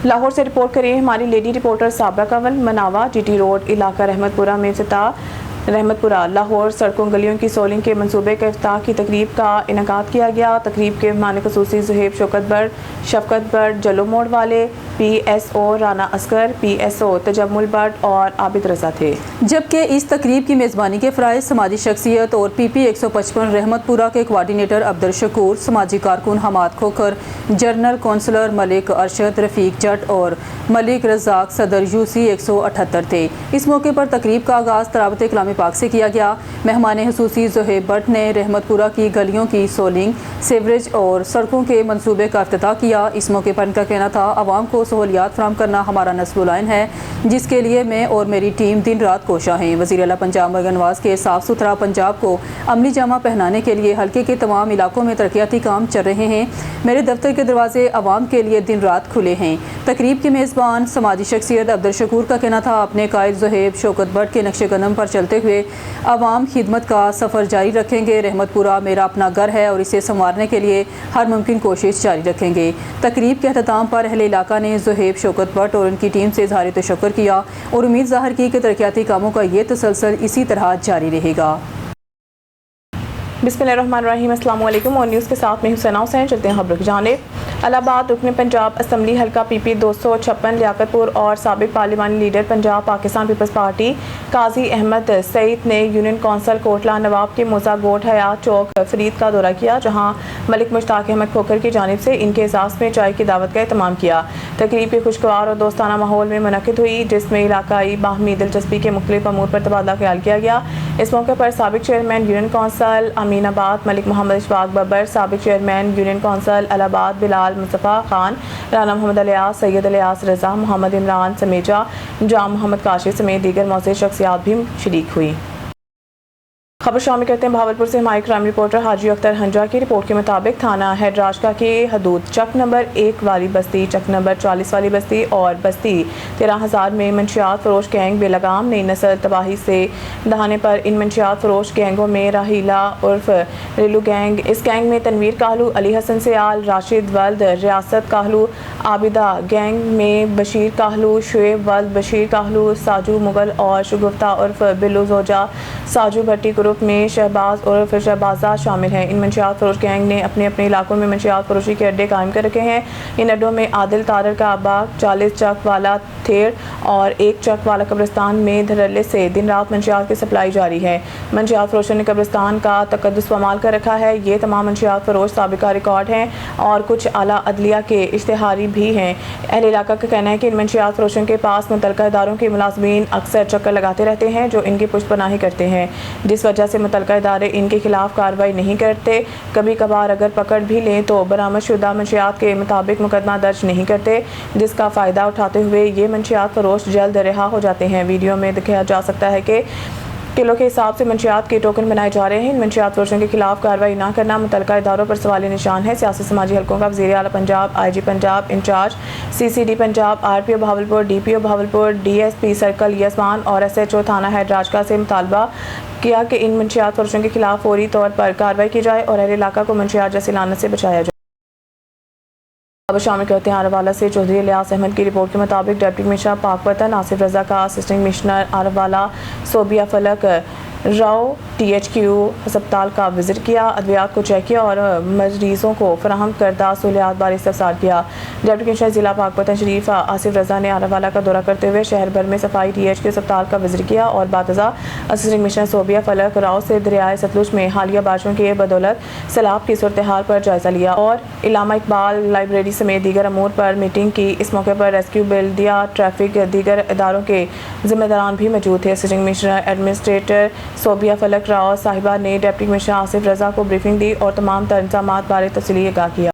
لاہور سے رپورٹ کریں ہماری لیڈی رپورٹر صابرہ کنول۔ مناوا ٹی ٹی روڈ علاقہ رحمت پورہ میں افتتاح رحمت پورہ لاہور سڑکوں گلیوں کی سولنگ کے منصوبے کا افتتاح کی تقریب کا انعقاد کیا گیا۔ تقریب کے مہمان خصوصی زہیب شفقت بٹ جلو موڑ والے، P S O Rana Asghar, P S O Tajammul Butt اور عابد رضا تھے، جبکہ اس تقریب کی میزبانی کے فرائض سماجی شخصیت اور پی پی 155 رحمت پورہ کے کوارڈینیٹر عبدالشکور، سماجی کارکن حماد کھوکھر، جنرل کونسلر ملک ارشد، رفیق جٹ اور ملک رزاق صدر UC 178 تھے۔ اس موقع پر تقریب کا آغاز تلاوت کلام پاک سے کیا گیا۔ مہمان خصوصی زہیب بٹ نے رحمت پورہ کی گلیوں کی سولنگ، سیوریج اور سڑکوں کے منصوبے کا افتتاح کیا۔ اس موقع پر ان کا کہنا تھا، عوام کو سہولیات فراہم کرنا ہمارا نصب العین ہے، جس کے لیے میں اور میری ٹیم دن رات کوشاں ہیں۔ وزیر اعلیٰ پنجاب مرگن نواز کے صاف ستھرا پنجاب کو عملی جامہ پہنانے کے لیے حلقے کے تمام علاقوں میں ترقیاتی کام چل رہے ہیں۔ میرے دفتر کے دروازے عوام کے لیے دن رات کھلے ہیں۔ تقریب کے میزبان سماجی شخصیت عبدالشکور کا کہنا تھا، اپنے قائد زہیب شوکت بٹ کے نقش قدم پر چلتے ہوئے عوام خدمت کا سفر جاری رکھیں گے۔ رحمت پورہ میرا اپنا گھر ہے اور اسے سنوارنے کے لیے ہر ممکن کوشش جاری رکھیں گے۔ تقریب کے اختتام پر اہل علاقہ نے زہیب شوکت بٹ اور ان کی ٹیم سے اظہار تشکر کیا اور امید ظاہر کی کہ ترقیاتی کاموں کا یہ تسلسل اسی طرح جاری رہے گا۔ بسم اللہ الرحمن الرحیم، السلام علیکم۔ اور نیوز کے ساتھ میں حسینہ حسین۔ چلتے ہیں خبروں کی جانب۔ الہ آباد رکن پنجاب اسمبلی حلقہ پی پی 256 لیاقت پور اور سابق پارلیمانی لیڈر پنجاب پاکستان پیپلز پارٹی قاضی احمد سعید نے یونین کونسل کوٹلہ نواب کے موزہ گوٹ حیات چوک فرید کا دورہ کیا، جہاں ملک مشتاق احمد کھوکھر کی جانب سے ان کے اعزاز میں چائے کی دعوت کا اہتمام کیا۔ تقریب کے خوشگوار اور دوستانہ ماحول میں منعقد ہوئی، جس میں علاقائی باہمی دلچسپی کے مختلف امور پر تبادلہ خیال کیا گیا۔ اس موقع پر سابق چیئرمین یونین کونسل امین آباد ملک محمد اشفاق ببر، سابق چیئرمین یونین کونسل الہ آباد بلال مصطفیٰ خان، رانا محمد الیاس، سید الیاس رضا، محمد عمران سمیجا، جام محمد کاشف سمیت دیگر معزز شخصیات بھی شریک ہوئی۔ خبر شامل کرتے ہیں بہاولپور سے ہمارے کرائم رپورٹر حاجی اختر ہنجا کی رپورٹ کے مطابق تھانہ ہیڈ راجکا کی حدود چک نمبر 1 والی بستی، چک نمبر 40 والی بستی اور بستی 13,000 میں منشیات فروش گینگ بے لگام نئی نسل تباہی سے دہانے پر ان منشیات فروش گینگوں میں راہیلہ عرف ریلو گینگ، اس گینگ میں تنویر کاہلو، علی حسن سیال، راشد ولد ریاست کاہلو، عابدہ گینگ میں بشیر کاہلو، شعیب ولد بشیر کاہلو، ساجو مغل اور شگفتہ عرف بلو زوجہ، ساجو بھٹی گروپ میں شہباز عرف شہبازہ شامل ہیں۔ ان منشیات فروش گینگ نے اپنے اپنے علاقوں میں منشیات فروشی کے اڈے قائم کر رکھے ہیں۔ ان اڈوں میں عادل تارر کا باغ، 40 چک والا تھیڑ اور 1 چک والا قبرستان میں دھڑلے سے دن رات منشیات کی سپلائی جاری ہے۔ منشیات فروشوں نے قبرستان کا تقدس پامال کر رکھا ہے۔ یہ تمام منشیات فروش سابقہ ریکارڈ ہیں اور کچھ اعلیٰ عدلیہ کے اشتہاری بھی ہیں۔ اہل علاقہ کا کہنا ہے کہ ان منشیات فروشوں کے پاس متعلقہ اداروں کے ملازمین اکثر چکر لگاتے رہتے ہیں، جو ان کی پشت پناہی کرتے ہیں، جس وجہ سے متعلقہ ادارے ان کے خلاف کارروائی نہیں کرتے۔ کبھی کبھار اگر پکڑ بھی لیں تو برآمد شدہ منشیات کے مطابق مقدمہ درج نہیں کرتے، جس کا فائدہ اٹھاتے ہوئے یہ منشیات فروش جلد رہا ہو جاتے ہیں۔ ویڈیو میں دکھایا جا سکتا ہے کہ کلو کے حساب سے منشیات کے ٹوکن بنائے جا رہے ہیں۔ ان منشیات فروشوں کے خلاف کارروائی نہ کرنا متعلقہ اداروں پر سوالیہ نشان ہے۔ سیاسی سماجی حلقوں کا وزیر اعلیٰ Punjab, IG Punjab incharge CCD Punjab, RPO Bahawalpur, DPO Bahawalpur, DSP circle Yazman اور SHO تھانہ ہیڈ راجکا سے مطالبہ کیا کہ ان منشیات فروشوں کے خلاف فوری طور پر کارروائی کی جائے اور اہل علاقہ کو منشیات جیسی لعنت سے بچایا جائے۔ خبر شامل کرتے ہیں آروالا سے۔ چودھری الیاس احمد کی رپورٹ کے مطابق ڈپٹی کمشنر پاک وطن آصف رضا کا اسسٹنٹ کمشنر آروالا صوبیہ فلک راؤ THQ ہسپتال کا وزٹ کیا، ادویات کو چیک کیا اور مریضوں کو فراہم کردہ سہولیات بارے استفسار کیا۔ ڈپٹی کمشنر ضلع پاک وطن شریف آصف رضا نے آروالا کا دورہ کرتے ہوئے شہر بھر میں صفائی THQ ہسپتال کا وزٹ کیا اور بعد ازاں اسسٹنٹ کمشنر صوبیہ فلک راؤ سے دریائے ستلج میں حالیہ بارشوں کی بدولت سیلاب کی صورتحال پر جائزہ لیا اور علامہ اقبال لائبریری سمیت دیگر امور پر میٹنگ کی۔ اس موقع پر ریسکیو، بلدیہ، ٹریفک، دیگر اداروں کے ذمہ داران بھی موجود تھے۔ اسسٹنٹ کمشنر ایڈمنسٹریٹر صوبیہ فلک راؤ صاحبہ نے ڈپٹی کمشنر آصف رضا کو بریفنگ دی اور تمام تر انتظامات بارے تفصیلی آگاہ کیا۔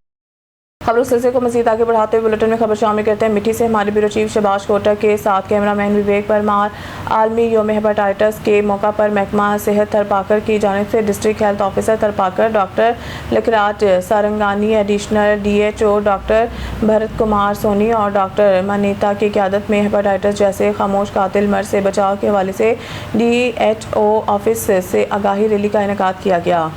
خبروں سلسلے کو مزید آگے بڑھاتے ہوئے بلٹن میں خبر شامل کرتے ہیں مٹی سے ہمارے بیورو چیف شباش کوٹک کے ساتھ کیمرہ مین وویک پرمار۔ عالمی یوم ہیپاٹائٹس کے موقع پر محکمہ صحت تھرپاکر کی جانب سے district health officer Tharparkar doctor Lekhraj Sarangani, additional DHO doctor Bharat Kumar Soni اور ڈاکٹر منیتا کی قیادت میں ہیپاٹائٹس جیسے خاموش قاتل مرض سے بچاؤ کے حوالے سے DHO آفس سے آگاہی ریلی کا انعقاد کیا گیا۔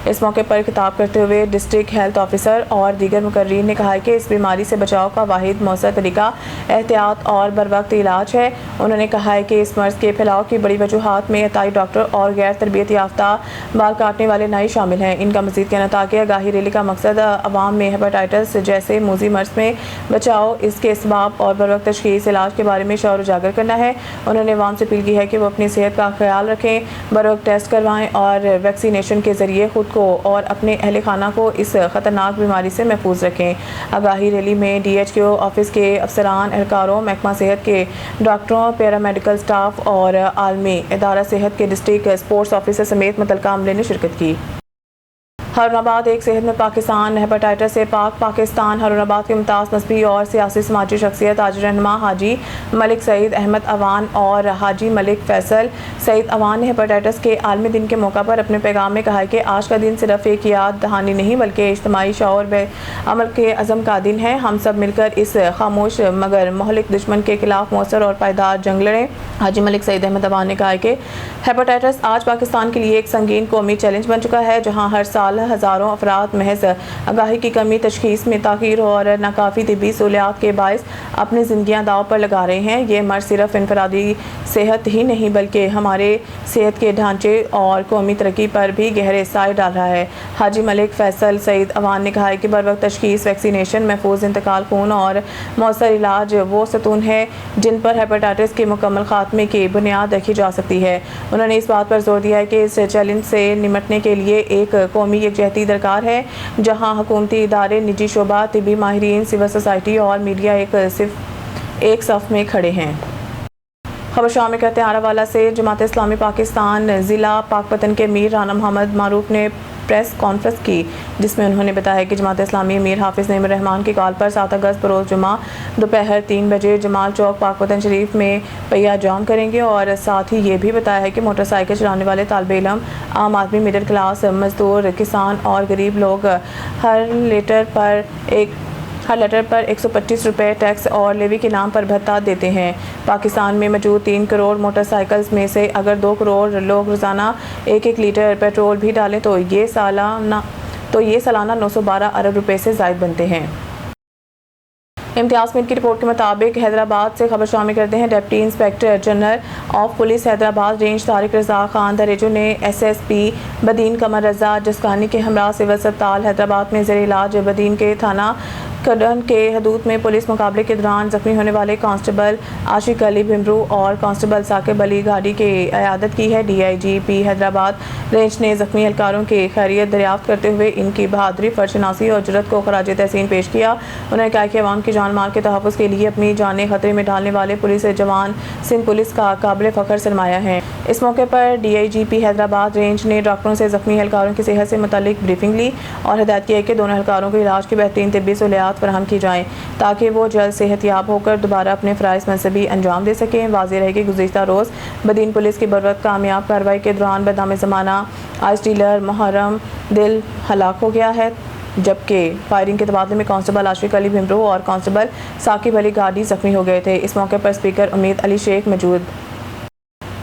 اس موقع پر خطاب کرتے ہوئے ڈسٹرکٹ ہیلتھ آفیسر اور دیگر مقررین نے کہا کہ اس بیماری سے بچاؤ کا واحد مؤثر طریقہ احتیاط اور بروقت علاج ہے۔ انہوں نے کہا کہ اس مرض کے پھیلاؤ کی بڑی وجوہات میں عطائی ڈاکٹر اور غیر تربیت یافتہ بال کاٹنے والے نائی شامل ہیں۔ ان کا مزید کہنا تھا کہ آگاہی ریلی کا مقصد عوام میں ہیپاٹائٹس جیسے موذی مرض میں بچاؤ، اس کے اسباب اور بروقت تشخیص، علاج کے بارے میں شعور اجاگر کرنا ہے۔ انہوں نے عوام سے اپیل کی ہے کہ وہ اپنی صحت کا خیال رکھیں، بروقت ٹیسٹ کروائیں اور ویکسینیشن کے ذریعے خود کو اور اپنے اہل خانہ کو اس خطرناک بیماری سے محفوظ رکھیں۔ آگاہی ریلی میں ڈی ایچ کیو آفس کے افسران، اہلکاروں، محکمہ صحت کے ڈاکٹروں، پیرامیڈیکل سٹاف اور عالمی ادارہ صحت کے ڈسٹرکٹ اسپورٹس آفیسر سمیت متعلقہ عملے نے شرکت کی۔ ہارون آباد ایک صحت میں پاکستان ہیپاٹائٹس سے پاک پاکستان ہارون آباد کے ممتاز مذہبی اور سیاسی سماجی شخصیت تاج رہنما حاجی ملک سعید احمد اوان اور حاجی ملک فیصل سعید اوان نے ہیپاٹائٹس کے عالمی دن کے موقع پر اپنے پیغام میں کہا کہ آج کا دن صرف ایک یاد دہانی نہیں بلکہ اجتماعی شعور و عمل کے عزم کا دن ہے۔ ہم سب مل کر اس خاموش مگر مہلک دشمن کے خلاف مؤثر اور پائیدار جنگ لڑیں۔ حاجی ملک سعید احمد اوان نے کہا کہ ہیپاٹائٹس آج پاکستان کے لیے ایک سنگین قومی چیلنج بن چکا ہے، جہاں ہر سال ہزاروں افراد محض آگاہی کی کمی، تشخیص میں تاخیر اور ناکافی طبی سہولیات کے باعث اپنی زندگیاں داؤ پر لگا رہے ہیں۔ یہ مرض صرف انفرادی صحت ہی نہیں بلکہ ہمارے صحت کے ڈھانچے اور قومی ترقی پر بھی گہرے سائے ڈال رہا ہے۔ حاجی ملک فیصل سعید اوان نے کہا کہ بروقت تشخیص، ویکسینیشن، محفوظ انتقال خون اور مؤثر علاج وہ ستون ہے جن پر ہیپاٹائٹس کے مکمل خاتمے کی بنیاد رکھی جا سکتی ہے۔ انہوں نے اس بات پر زور دیا کہ اس چیلنج سے نمٹنے کے لیے ایک قومی یکجہتی درکار ہے، جہاں حکومتی ادارے، نجی شعبہ، طبی ماہرین، سول سوسائٹی اور میڈیا ایک صف میں کھڑے ہیں۔ خبر شامل کرتے ہیں آراولہ سے۔ جماعت اسلامی پاکستان ضلع پاکپتن کے امیر رانا محمد معروف نے پریس کانفرنس کی، جس میں انہوں نے بتایا کہ جماعت اسلامی امیر حافظ نعیم الرحمان کی کال پر 7 اگست بروز جمعہ دوپہر 3 بجے جمال چوک پاکپتن شریف میں پہیہ جام کریں گے، اور ساتھ ہی یہ بھی بتایا ہے کہ موٹر سائیکل چلانے والے طالب علم، عام آدمی، مڈل کلاس، مزدور، کسان اور غریب لوگ ہر لیٹر پر 125 روپے ٹیکس اور لیوی کے نام پر بھتہ دیتے ہیں۔ پاکستان میں موجود 3 کروڑ موٹر سائیکلز میں سے اگر 2 کروڑ لوگ روزانہ 1 لیٹر پیٹرول بھی ڈالیں تو یہ سالانہ 912 ارب روپے سے زائد بنتے ہیں۔ امتیاز میر کی رپورٹ کے مطابق حیدرآباد سے خبر شامل کرتے ہیں۔ Deputy inspector general of police Hyderabad range Tariq Raza Khan Darejo نے S S P Badin Qamar Raza Jiskani کے ہمراہ سول اسپتال حیدرآباد میں زیر علاج بدین کے تھانہ کڈن کے حدود میں پولیس مقابلے کے دوران زخمی ہونے والے کانسٹیبل عاشق علی بھمرو اور کانسٹیبل ثاقب علی گاڑی کی عیادت کی ہے۔ D I G P Hyderabad range نے زخمی اہلکاروں کی خیریت دریافت کرتے ہوئے ان کی بہادری، فرزشناسی اور جرأت کو خراج تحسین پیش کیا۔ انہوں نے کہا کہ عوام کی جان مال کے تحفظ کے لیے اپنی جانیں خطرے میں ڈالنے والے پولیس جوان سندھ پولیس کا قابل فخر سرمایہ ہیں۔ اس موقع پر D I G P Hyderabad range نے ڈاکٹروں سے زخمی اہلکاروں کی صحت سے متعلق بریفنگ لی اور ہدایت کی ہے کہ دونوں اہلکاروں کو علاج کی بہترین طبی سہولیات فراہم کی جائیں تاکہ وہ جلد صحت یاب ہو کر دوبارہ اپنے فرائض منصبی انجام دے سکیں۔ واضح رہے کہ گزشتہ روز بدین پولیس کی بروقت کامیاب کارروائی کے دوران بدنام زمانہ آئس ڈیلر محرم دل ہلاک ہو گیا ہے، جبکہ فائرنگ کے تبادلے میں کانسٹیبل عاشق علی بھمرو اور کانسٹیبل ثاقب علی گاڑی زخمی ہو گئے تھے۔ اس موقع پر اسپیکر امید علی شیخ موجود۔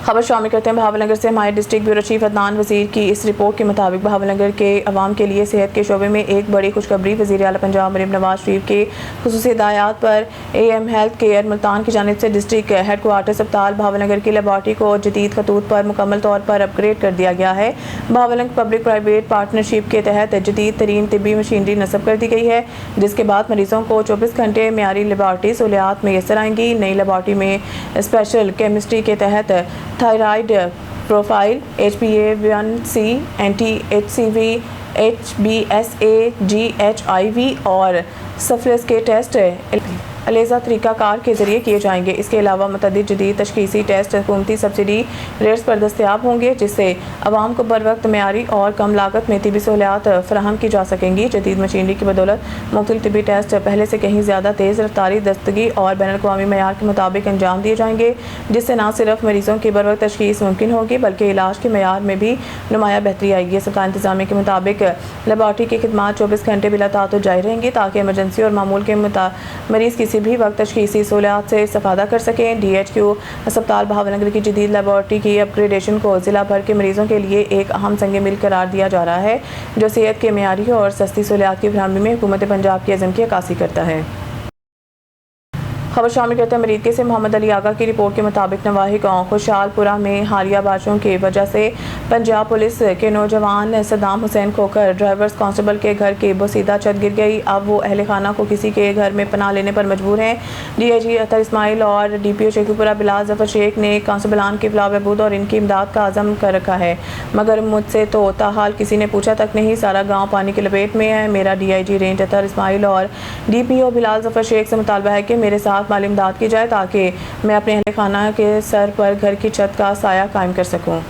خبر شامل کرتے ہیں بہاول نگر سے۔ ہمارے ڈسٹرکٹ بیورو چیف عدنان وزیر کی اس رپورٹ کے مطابق بہاول نگر کے عوام کے لیے صحت کے شعبے میں ایک بڑی خوشخبری۔ وزیر اعلیٰ پنجاب مریم نواز شریف کے خصوصی ہدایات پر A M health care Multan کی جانب سے ڈسٹرکٹ ہیڈ کوارٹر اسپتال بہاول نگر کی لیبارٹری کو جدید خطوط پر مکمل طور پر اپ گریڈ کر دیا گیا ہے۔ Bahawal Nagar public private partnership کے تحت جدید ترین طبی مشینری نصب کر دی گئی ہے، جس کے بعد مریضوں کو 24 گھنٹے معیاری لیبارٹری سہولیات میسر آئیں گی۔ نئی لیبارٹری میں اسپیشل کیمسٹری کے تحت thyroid profile, HbA1c، anti HCV، HbSA، GHIV اور سفلس کے ٹیسٹ علیحدہ طریقہ کار کے ذریعے کیے جائیں گے۔ اس کے علاوہ متعدد جدید تشخیصی ٹیسٹ حکومتی سبسڈی ریٹس پر دستیاب ہوں گے، جس سے عوام کو بروقت معیاری اور کم لاگت میں طبی سہولیات فراہم کی جا سکیں گی۔ جدید مشینری کی بدولت مختلف طبی ٹیسٹ پہلے سے کہیں زیادہ تیز رفتاری، دستگی اور بین الاقوامی معیار کے مطابق انجام دیے جائیں گے، جس سے نہ صرف مریضوں کی بروقت تشخیص ممکن ہوگی بلکہ علاج کے معیار میں بھی نمایاں بہتری آئے گی۔ اسپتال انتظامیہ کے مطابق لیبارٹری کی خدمات 24 گھنٹے بلا تعطل جاری رہیں گی تاکہ ایمرجنسی اور معمول کے مریض کی کسی بھی وقت تشخیصی سہولیات سے استفادہ کر سکیں۔ DHQ ہسپتال بہاولنگر کی جدید لیبارٹری کی اپ گریڈیشن کو ضلع بھر کے مریضوں کے لیے ایک اہم سنگ میل قرار دیا جا رہا ہے، جو صحت کے معیاری اور سستی سہولیات کی فراہمی میں حکومت پنجاب کے عزم کی عکاسی کرتا ہے۔ خبر شامل کرتے ہیں مریدکے سے۔ محمد علی آغا کی رپورٹ کے مطابق نواحی گاؤں خوشحال پورہ میں حالیہ بارشوں کی وجہ سے پنجاب پولیس کے نوجوان Saddam Hussein Khokhar drivers constable کے گھر کی بوسیدہ چھت گر گئی۔ اب وہ اہل خانہ کو کسی کے گھر میں پناہ لینے پر مجبور ہیں۔ DIG اطہر اسماعیل اور DPO شیخو پورہ بلال ظفر شیخ نے کانسٹیبلان کی فلاح بہبود اور ان کی امداد کا عزم کر رکھا ہے، مگر مجھ سے تو تاحال کسی نے پوچھا تک نہیں۔ سارا گاؤں پانی کی لپیٹ میں ہے۔ میرا DIG رینج اطہر اسماعیل اور DPO بلال ظفر شیخ سے مطالبہ ہے کہ میرے ساتھ مالی امداد کی جائے تاکہ میں اپنے اہل خانہ کے سر پر گھر کی چھت کا سایہ قائم کر سکوں۔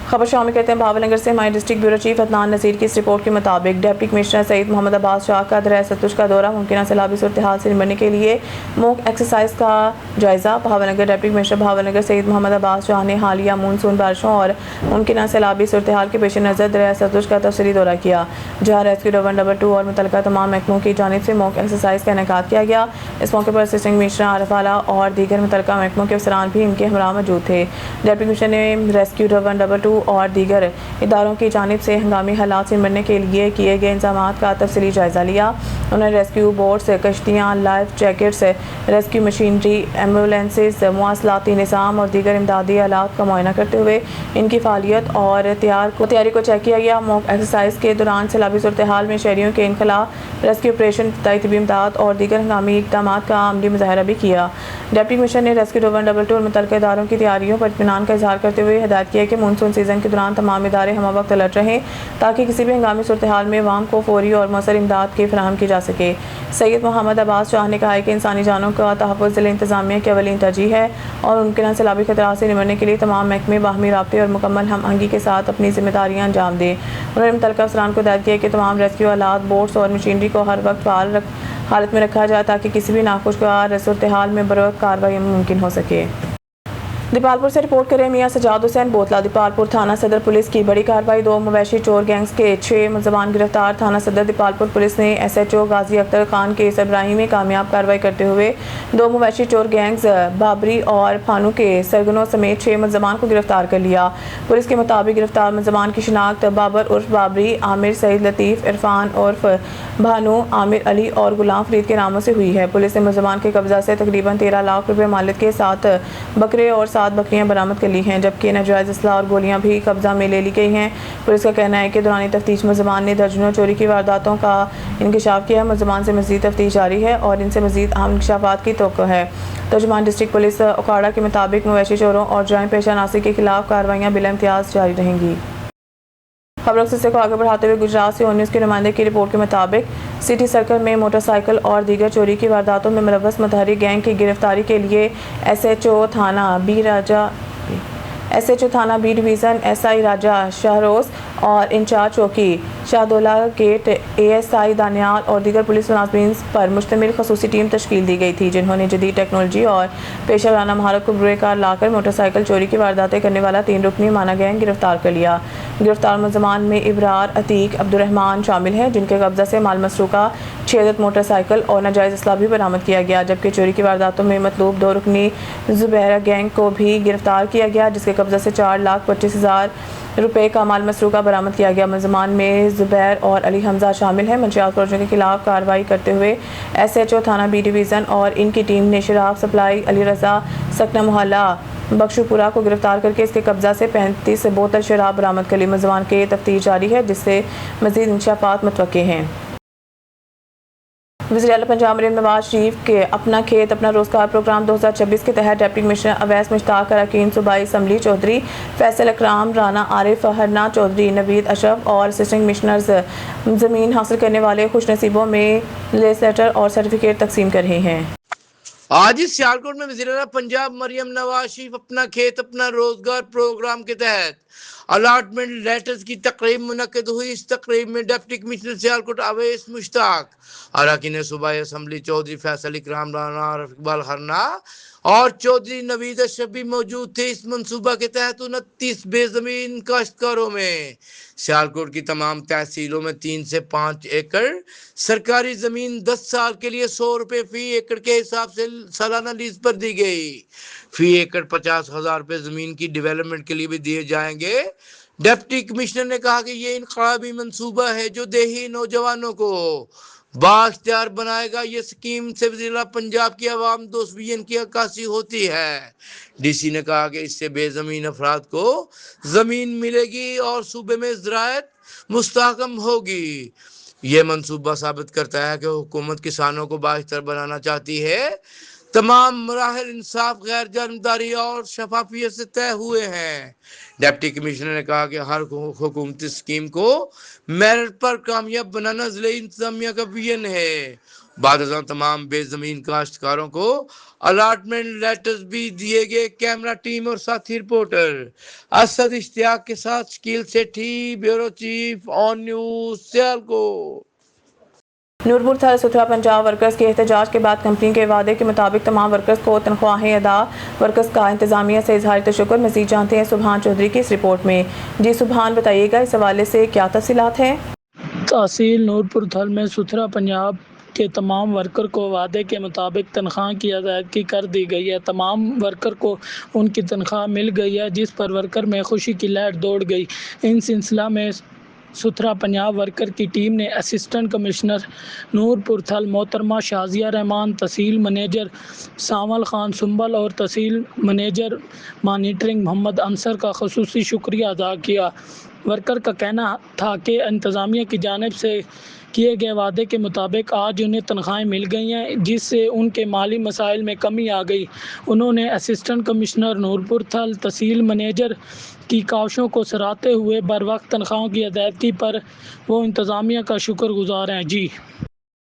خبر شامل کرتے ہیں بہاولنگر سے۔ ہمارے district bureau chief Adnan Nazir کی اس رپورٹ کے مطابق ڈپٹی کمشنر سعید محمد عباس شاہ کا دریائے ستلج کا دورہ، ممکنہ سیلابی صورتحال سے نمٹنے کے لیے موک ایکسرسائز کا جائزہ۔ بہاولنگر ڈپٹی کمشنر بہاولنگر سعید محمد عباس شاہ نے حالیہ مونسون بارشوں اور ممکنہ سیلابی صورتحال کے پیش نظر دریائے ستلج کا تفصیلی دورہ کیا، جہاں ریسکیو ڈبل نمبر 2 اور متعلقہ تمام محکموں کی جانب سے موک ایکسرسائز کا انعقاد کیا گیا۔ اس موقع پر اسسٹنٹ کمشنر عارف اعلیٰ اور دیگر متعلقہ محکموں کے افسران بھی ان کے ہمراہ موجود تھے۔ ڈپٹی کمشنر نے ریسکیو ڈبل نمبر 2 اور دیگر اداروں کی جانب سے ہنگامی حالات سے نمٹنے کے لیے کیے گئے انتظامات کا تفصیلی جائزہ لیا۔ انہوں نے ریسکیو بوٹس، کشتیاں، life jackets, rescue machinery, ambulances, مواصلاتی نظام اور دیگر امدادی آلات کا معائنہ کرتے ہوئے ان کی فعالیت اور تیاری کو چیک کیا گیا۔ موک ایکسرسائز کے دوران سیلابی صورتحال میں شہریوں کے انخلا، ریسکیو آپریشن، ابتدائی طبی امداد اور دیگر ہنگامی اقدامات کا عملی مظاہرہ بھی کیا۔ ڈپٹی کمشنر نے ریسکیو ڈبل نمبر 2 اور متعلقہ اداروں کی تیاریوں پر اطمینان کا اظہار کرتے ہوئے ہدایت کی کہ مونسون سیزن کے دوران تمام ادارے ہمہ وقت الرٹ رہیں تاکہ کسی بھی ہنگامی صورتحال میں عوام کو فوری اور مؤثر امداد کی فراہم کی جا سکے۔ سید محمد عباس شاہ نے کہا کہ انسانی جانوں کا تحفظ ضلع انتظامیہ کی اولین ترجیح ہے اور ممکنہ سیلابی خطرات سے نمٹنے کے لیے تمام محکمے باہمی رابطے اور مکمل ہم آہنگی کے ساتھ اپنی ذمہ داریاں انجام دیں۔ انہوں نے متعلقہ افسران کو ہدایت کی کہ تمام ریسکیو آلات، بوٹس اور مشینری کو ہر وقت فعال حالت میں رکھا جائے تاکہ کسی بھی ناخوشگوار صورتحال میں بروقت کارروائی ممکن ہو سکے۔ دیپالپور سے رپورٹ کریں میاں سجاد حسین بوتلہ۔ دیپالپور تھانہ صدر پولیس کی بڑی کارروائی، 2 مویشی چور گینگز کے 6 ملزمان گرفتار۔ تھانہ صدر دیپالپور پولیس نے SHO غازی اختر خان کے سربراہی میں کامیاب کارروائی کرتے ہوئے 2 مویشی چور گینگز بابری اور پھانو کے سرگنوں سمیت 6 ملزمان کو گرفتار کر لیا۔ پولیس کے مطابق گرفتار ملزمان کی شناخت بابر عرف بابری، عامر سعید لطیف، عرفان عرف بھانو، عامر علی اور غلام فرید کے ناموں سے ہوئی ہے۔ پولیس نے ملزمان کے قبضہ سے تقریباً 13 لاکھ روپے مالیت کے 7 بکرے اور 7 بکریاں برآمد کر لی ہیں، جبکہ ناجائز اسلحہ اور گولیاں بھی قبضہ میں لے لی گئی ہیں۔ پولیس کا کہنا ہے کہ دوران تفتیش ملزمان نے درجنوں چوری کی وارداتوں کا انکشاف کیا ہے۔ ملزمان سے مزید تفتیش جاری ہے اور ان سے مزید اہم انکشافات کی توقع ہے۔ ترجمان ڈسٹرکٹ پولیس اکھاڑہ کے مطابق مویشی چوروں اور جرائم پیشہ عناصر کے خلاف کارروائیاں بلا امتیاز جاری رہیں گی۔ خبروں کے سلسلے کو آگے بڑھاتے ہوئے گجرات سے نیوز کے نمائندے کی رپورٹ کے مطابق سٹی سرکل میں موٹر سائیکل اور دیگر چوری کی وارداتوں میں ملوث متحرک گینگ کی گرفتاری کے لیے SHO تھانہ بی ڈویژن SI راجہ شہروز اور انچارج چوکی شاہدولہ گیٹ ASI دانیال اور دیگر پولیس ملازمین پر مشتمل خصوصی ٹیم تشکیل دی گئی تھی، جنہوں نے جدید ٹیکنالوجی اور پیشہ ورانہ مہارت کو بروئے کار لا کر موٹر سائیکل چوری کی وارداتیں کرنے والا 3 رکنی مانا گینگ گرفتار کر لیا۔ گرفتار ملزمان میں ابرار، عتیق، عبدالرحمان شامل ہیں، جن کے قبضہ سے مال مسروقہ 6 عدد موٹر سائیکل اور ناجائز اسلحہ بھی برآمد کیا گیا، جبکہ چوری کی وارداتوں میں مطلوب 2 رکنی زبیرہ گینگ کو بھی گرفتار کیا گیا، جس کے قبضہ سے 4,25,000 روپے کا مال مسروقہ برآمد کیا گیا۔ ملزمان میں زبیر اور علی حمزہ شامل ہیں۔ منشیات فروشوں کے خلاف کارروائی کرتے ہوئے SHO تھانہ بی ڈویژن اور ان کی ٹیم نے شراب سپلائی علی رضا سکنہ محلہ بخشو پورہ کو گرفتار کر کے اس کے قبضہ سے 35 بوتل شراب برآمد کر لی۔ ملزمان کی تفتیش جاری ہے، جس سے مزید انکشافات متوقع ہیں۔ وزیر اعلیٰ پنجاب مریم نواز شریف کے اپنا کھیت اپنا روزگار پروگرام 2026 کے تحت ڈپٹی کمشنر اویس مشتاق، اراکین صوبائی اسمبلی چودھری فیصل اکرام، رانا عارف، ہرنا چودھری، نوید اشرف اور اسسٹنٹ کمشنرز زمین حاصل کرنے والے خوش نصیبوں میں لیس لیٹر اور سرٹیفکیٹ تقسیم کر رہے ہیں۔ آج اس سیالکوٹ میں وزیر اعلیٰ پنجاب مریم نواز شریف اپنا کھیت اپنا روزگار پروگرام کے تحت الاٹمنٹ لیٹرز کی تقریب منعقد ہوئی۔ اس تقریب میں ڈپٹی کمشنر سیالکوٹ اویس مشتاق، اراکین صوبائی اسمبلی چودھری فیصل اکرام رانا اور اقبال خرنا اور چودھری نوید اشرف بھی موجود تھے۔ اس منصوبہ کے تحت 29 بے زمین کاشتکاروں میں سیالکوٹ کی تمام تحصیلوں میں 3 سے 5 ایکڑ سرکاری زمین 10 سال کے لیے 100 روپے فی ایکڑ کے حساب سے سالانہ لیز پر دی گئی۔ فی ایکڑ 50,000 روپے زمین کی ڈیولپمنٹ کے لیے بھی دیے جائیں گے۔ ڈپٹی کمشنر نے کہا کہ یہ انقلابی منصوبہ ہے جو دیہی نوجوانوں کو بااختیار بنائے گا۔ یہ سکیم سے ضلع پنجاب کی عوام دوست ویژن کی عکاسی ہوتی ہے۔ ڈی سی نے کہا کہ اس سے بے زمین افراد کو زمین ملے گی اور صوبے میں زراعت مستحکم ہوگی۔ یہ منصوبہ ثابت کرتا ہے کہ حکومت کسانوں کو بااختیار بنانا چاہتی ہے۔ تمام مراحل انصاف، غیر جانبداری اور شفافیت سے طے ہوئے ہیں۔ ڈپٹی کمشنر نے کہا کہ ہر حکومتی اسکیم کو میرٹ پر کامیاب بنانا ضلع انتظامیہ کا ویژن ہے۔ بعد ازاں تمام بے زمین کاشتکاروں کو الاٹمنٹ لیٹرز بھی دیے گئے۔ کیمرہ ٹیم اور ساتھی رپورٹر اسد اشتیاق کے ساتھ شکیل سیٹھی، بیورو چیف آن نیوز سیالکوٹ۔ نورپور تھل ستھرا پنجاب ورکرز کے احتجاج کے بعد کمپنی کے وعدے کے مطابق تمام ورکرز کو تنخواہیں ادا۔ ورکرز کا انتظامیہ سے اظہار تشکر۔ مزید جانتے ہیں سبحان چودھری کی اس رپورٹ میں۔ جی سبحان، بتائیے گا اس حوالے سے کیا تفصیلات ہیں؟ تحصیل نورپور تھل میں ستھرا پنجاب کے تمام ورکر کو وعدے کے مطابق تنخواہ کی ادائیگی کر دی گئی ہے۔ تمام ورکر کو ان کی تنخواہ مل گئی ہے، جس پر ورکر میں خوشی کی لہر دوڑ گئی۔ ان سلسلہ میں ستھرا پنجاب ورکر کی ٹیم نے اسسٹنٹ کمشنر نورپور تھل محترمہ شازیہ رحمان، تحصیل منیجر سانول خان سنبل اور تحصیل منیجر مانیٹرنگ محمد انصر کا خصوصی شکریہ ادا کیا۔ ورکر کا کہنا تھا کہ انتظامیہ کی جانب سے کیے گئے وعدے کے مطابق آج انہیں تنخواہیں مل گئی ہیں، جس سے ان کے مالی مسائل میں کمی آ گئی۔ انہوں نے اسسٹنٹ کمشنر نورپور تھل، تحصیل منیجر کی کاوشوں کو سراہتے ہوئے بروقت تنخواہوں کی ادائیگی پر وہ انتظامیہ کا شکر گزار ہیں۔ جی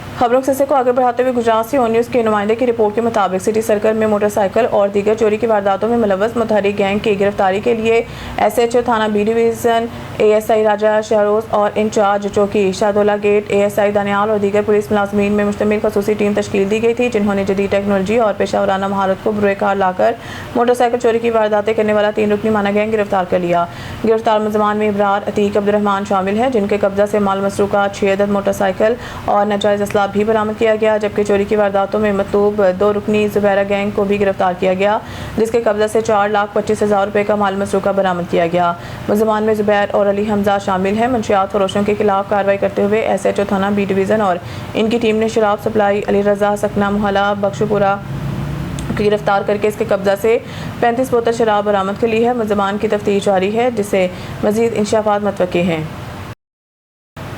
خبروں کے سلسلے کو آگے بڑھاتے ہوئے گجرات سے اون نیوز کے نمائندے کی رپورٹ کے مطابق سٹی سرکل میں موٹر سائیکل اور دیگر چوری کی وارداتوں میں ملوث متحرک گینگ کی گرفتاری کے لیے ایس ایچ او تھانہ B division A S I Raja Shahroz اور انچارج چوکی Shahdaula gate A S I Daniyal اور دیگر پولیس ملازمین میں مشتمل خصوصی ٹیم تشکیل دی گئی تھی، جنہوں نے جدید ٹیکنالوجی اور پیشہ ورانہ مہارت کو بروئے کار لا کر موٹر سائیکل چوری کی وارداتیں کرنے والا 3 رکنی مانا گینگ گرفتار کر لیا۔ گرفتار ملزمان میں ابرار عتیق عبدالرحمان شامل ہیں، جن کے قبضہ سے مال مسروقہ 6 عدد موٹر سائیکل اور ناجائز اسلحہ بھی برآمد کیا گیا، جبکہ چوری کی وارداتوں میں مطلوب 2 رکنی زبیرہ گینگ کو بھی گرفتار کیا گیا، جس کے قبضہ سے 4,25,000 روپے کا مال مسروقہ برآمد کیا گیا۔ ملزمان میں زبیر اور علی حمزہ شامل ہیں۔ منشیات فروشوں کے خلاف کارروائی کرتے ہوئے ایس ایچ او تھانہ بی ڈویژن اور ان کی ٹیم نے شراب سپلائی علی رضا سکنہ محلہ بخشپورہ کی گرفتار کر کے اس کے قبضہ سے 35 بوتل شراب برآمد کر لی ہے۔ ملزمان کی تفتیش جاری ہے، جس سے مزید انکشافات متوقع ہیں۔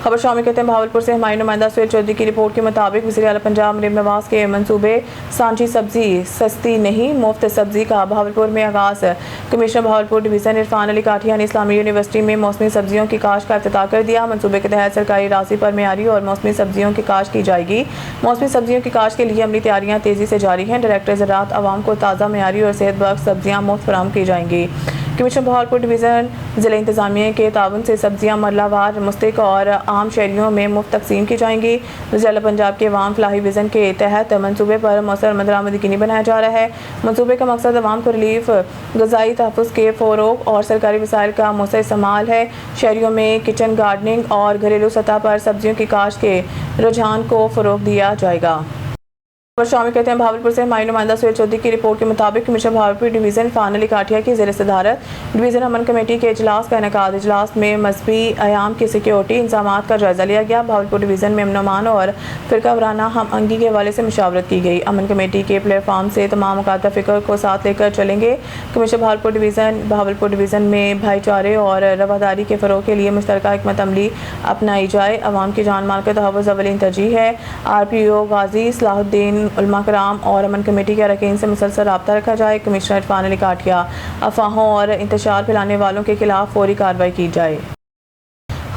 خبر شامل کرتے ہیں بہاولپور سے۔ ہماری نمائندہ سہیل چودھری کی رپورٹ کے مطابق وزیر اعلیٰ پنجاب مریم نواز کے منصوبے سانجھی سبزی سستی نہیں مفت سبزی کا بہاولپور میں آغاز۔ کمشنر بہاولپور ڈویژن عرفان علی کاٹھیا نے اسلامی یونیورسٹی میں موسمی سبزیوں کی کاشت کا افتتاح کر دیا۔ منصوبے کے تحت سرکاری اراضی پر معیاری اور موسمی سبزیوں کی کاشت کی جائے گی۔ موسمی سبزیوں کی کاشت کے لیے عملی تیاریاں تیزی سے جاری ہیں۔ ڈائریکٹر زراعت عوام کو تازہ، معیاری اور صحت بخش سبزیاں مفت فراہم کی جائیں گی۔ کمشنر بہاولپور ڈویژن ضلع انتظامیہ کے تعاون سے سبزیاں مرلہ وار مستحق اور عام شہریوں میں مفت تقسیم کی جائیں گی۔ وزیر اعلیٰ پنجاب کے عوام فلاحی وژن کے تحت منصوبے پر مؤثر عمل درآمد یقینی بنایا جا رہا ہے۔ منصوبے کا مقصد عوام کو ریلیف، غذائی تحفظ کے فروغ اور سرکاری وسائل کا مؤثر استعمال ہے۔ شہریوں میں کچن گارڈننگ اور گھریلو سطح پر سبزیوں کی کاشت کے رجحان کو فروغ دیا جائے گا۔ شامل کرتے ہیں بہاولپور سے۔ ہماری نمائندہ سہیل چودھری کی رپورٹ کے مطابق کمشنر بہاولپور ڈویژن عرفان علی کاٹھیا کی زیر صدارت ڈویژن امن کمیٹی کے اجلاس کا انعقاد۔ اجلاس میں مذہبی ایام کی سیکیورٹی انتظامات کا جائزہ لیا گیا۔ بہاولپور ڈویژن میں امن و امان اور فرقہ وارانہ ہم آہنگی کے حوالے سے مشاورت کی گئی۔ امن کمیٹی کے پلیٹ فارم سے تمام مکاتب فکر کو ساتھ لے کر چلیں گے۔ کمشنر بہاولپور ڈویژن میں بھائی چارے اور رواداری کے فروغ کے لیے مشترکہ حکمت عملی اپنائی جائے۔ عوام کی جان مال کا تحفظ اولین ترجیح ہے۔ آر پی او غازی صلاح الدین، علماء کرام اور امن کمیٹی کے اراکین سے مسلسل رابطہ رکھا جائے۔ کمشنر عرفان علی کاٹھیا، افواہوں اور انتشار پھیلانے والوں کے خلاف فوری کارروائی کی جائے۔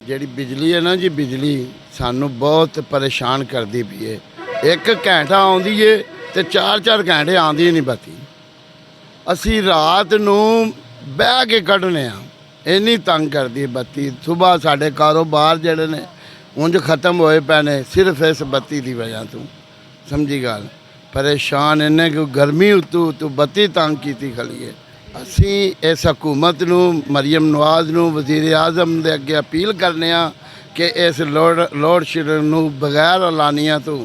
ਜਿਹੜੀ ਬਿਜਲੀ ਹੈ ਨਾ ਜੀ, ਬਿਜਲੀ ਸਾਨੂੰ ਬਹੁਤ ਪਰੇਸ਼ਾਨ ਕਰਦੀ ਪਈ ਹੈ। ਇੱਕ ਘੰਟਾ ਆਉਂਦੀ ਏ ਤੇ 4-4 ਘੰਟੇ ਆਉਂਦੀ ਨਹੀਂ ਬੱਤੀ। ਅਸੀਂ ਰਾਤ ਨੂੰ ਬਹਿ ਕੇ ਕੱਢਨੇ ਆ, ਇੰਨੀ ਤੰਗ ਕਰਦੀ ਬੱਤੀ। ਸਵੇਰ ਸਾਡੇ ਕਾਰੋਬਾਰ ਜਿਹੜੇ ਨੇ ਉਂਝ ਖਤਮ ਹੋਏ ਪਏ ਨੇ ਸਿਰਫ ਇਸ ਬੱਤੀ ਦੀ ਵਜ੍ਹਾ ਤੋਂ। ਸਮਝੀ ਗੱਲ, ਪਰੇਸ਼ਾਨ ਇੰਨੇ ਕਿ ਗਰਮੀ ਉਤੋਂ ਬੱਤੀ ਤੰਗ ਕੀਤੀ ਖੜੀ ਹੈ। ਅਸੀਂ ਇਸ ਹਕੂਮਤ ਨੂੰ, ਮਰੀਮ ਨਵਾਜ਼ ਨੂੰ, ਵਜ਼ੀਰ ਆਜ਼ਮ ਦੇ ਅੱਗੇ ਅਪੀਲ ਕਰਨੇ ਆ ਕਿ ਇਸ ਲੋਡ ਸ਼ੈਡਿੰਗ ਨੂੰ ਬਗੈਰ ਐਲਾਨੀਆਂ ਤੋਂ